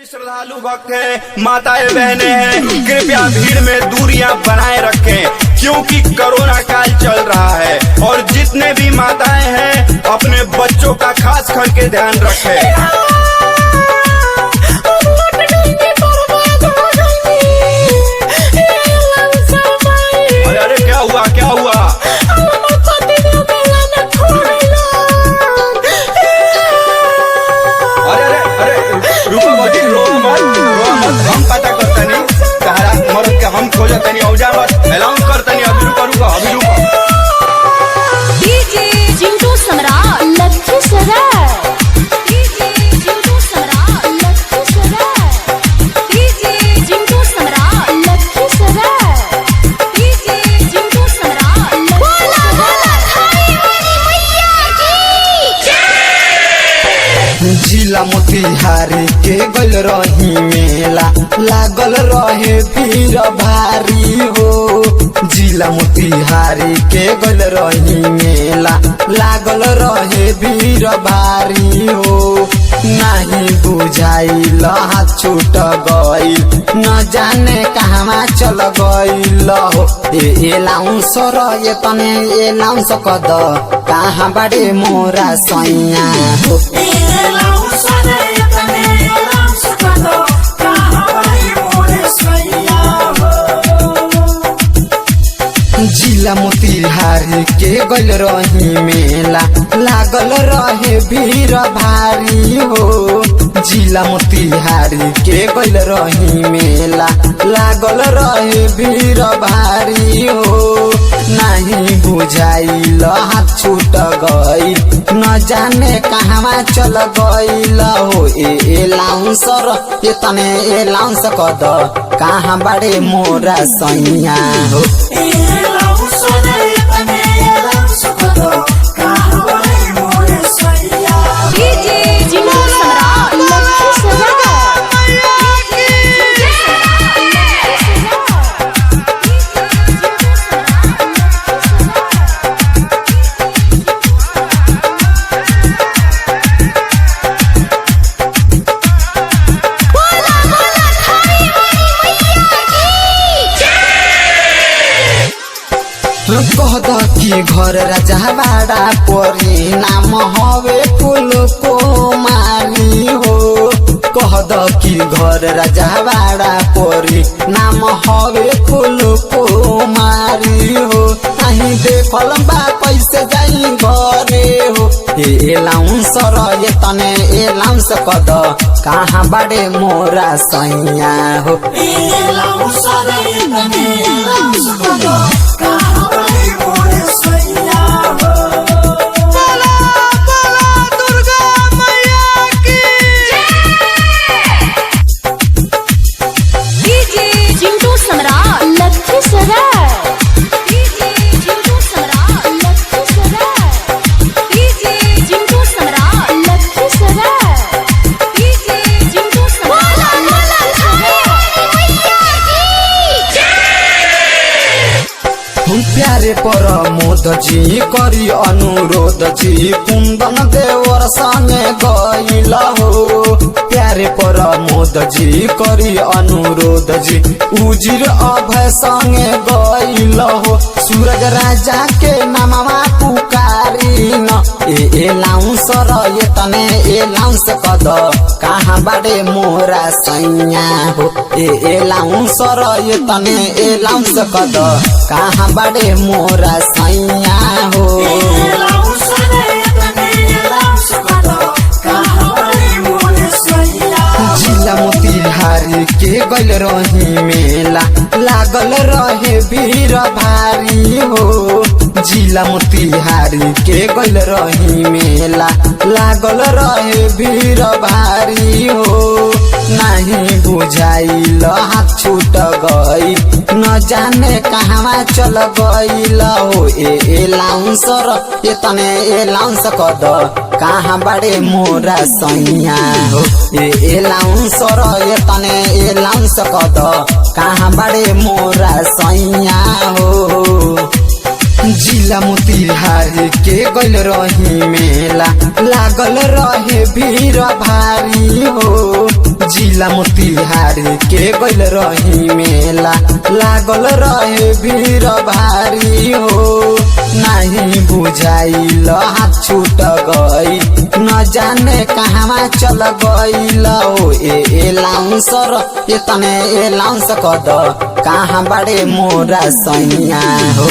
श्रद्धालु भक्त है, माताएं बहने हैं, कृपया भीड़ में दूरियां बनाए रखें क्योंकि कोरोना काल चल रहा है। और जितने भी माताएं हैं अपने बच्चों का खास करके ध्यान रखें। अरे क्या हुआ क्या हुआ? हम पता करता नहीं तारा मर्द के हम खोजता नहीं औजा मत अलाउंस करता नहीं। अभी रुको अभी रुको। डीजे जिंटू सम्राट लखीसराय, डीजे जिंटू सम्राट लखीसराय, डीजे जिंटू सम्राट लखीसराय, डीजे जिंटू सम्राट लखीसराय। जिला मोतिहारी के गल रही मेला लागल रहे भीड़ भारी हो। जिला मोतिहारी के गल रही मेला लागल रहे भीड़ भारी हो। नहीं बुझाइल हाथ छूट गईल न जाने कहवा चल गईल हो। एलाउंस ये तने एलाउंस कद कहाँ बड़े मोरा सैया हो। जिला मोतिहारी के गल रही मेला लागल रहे भीड़ भारी हो। जिला मोतिहारी के गल रही मेला लागल रहे भीड़ भारी हो। नहीं बुझाइल हाथ छूट गई न जाने कहवा चल गईल हो। एलाउंसर ये तने एलाउंस कद कहाँ बड़े मोरा सैया हो। डीजे जिंटू सम्राट लखीसराय, कहद कि घर राजवाड़ा परी नाम हवे फूल को मारी हो। कहद कि घर राजवाड़ा परी नाम हवे फूल को मारी हो। नहीं देखल बा कैसे जाई घरे हो। एलाउंस ये तने एलाउंस कद कहाँ बड़े मोरा सैया हो। डीजे जिंटू सम्राट लखीसराय, डीजे जिंटू सम्राट लखीसराय, डीजे जिंटू सम्राट लखीसराय, डीजे जिंटू सम्राट लखीसराय। प्यारे पर मोद जी करी अनुरोध जी कुंदन देवर संगे गईल हो। प्यारे पर मोद जी करी अनुरोध जी उजिर अभय संगे गईल हो। सूरज राजा के नामवा पुकारी न एलाउंस ये तने एलाउंस कद कहाँ बड़े मोरा सैया हो। एलाउंस ये तने एलाउंस कद कहाँ बड़े मोरा सैया हो। जिला मोतिहारी के गल रही मेला लागल रहे भीड़ भारी हो। जिला मोतिहारी के गल रही मेला लागल रहे भीड़ भारी हो। नहीं बुझाइल हाथ छूट गई न जाने कहवा चल गईल हो। एलाउंस ये तने एलाउंस कद कहाँ बड़े मोरा सैया हो। एलाउंस ये तने एलाउंस कद कहाँ बड़े मोरा सैया हो। जिला मोतिहारी के गल रही मेला लागल रहे भीड़ भारी हो। जिला मोतिहारी के गइल रही मेला, लागल रहे भीड़ भारी हो। नहीं बुझाइल हाथ छूट गई, न जाने कहवा चल गइल ओ ए लाउंसर ये तने ए लाउंस कद कहाँ बड़े मोरा सैया हो।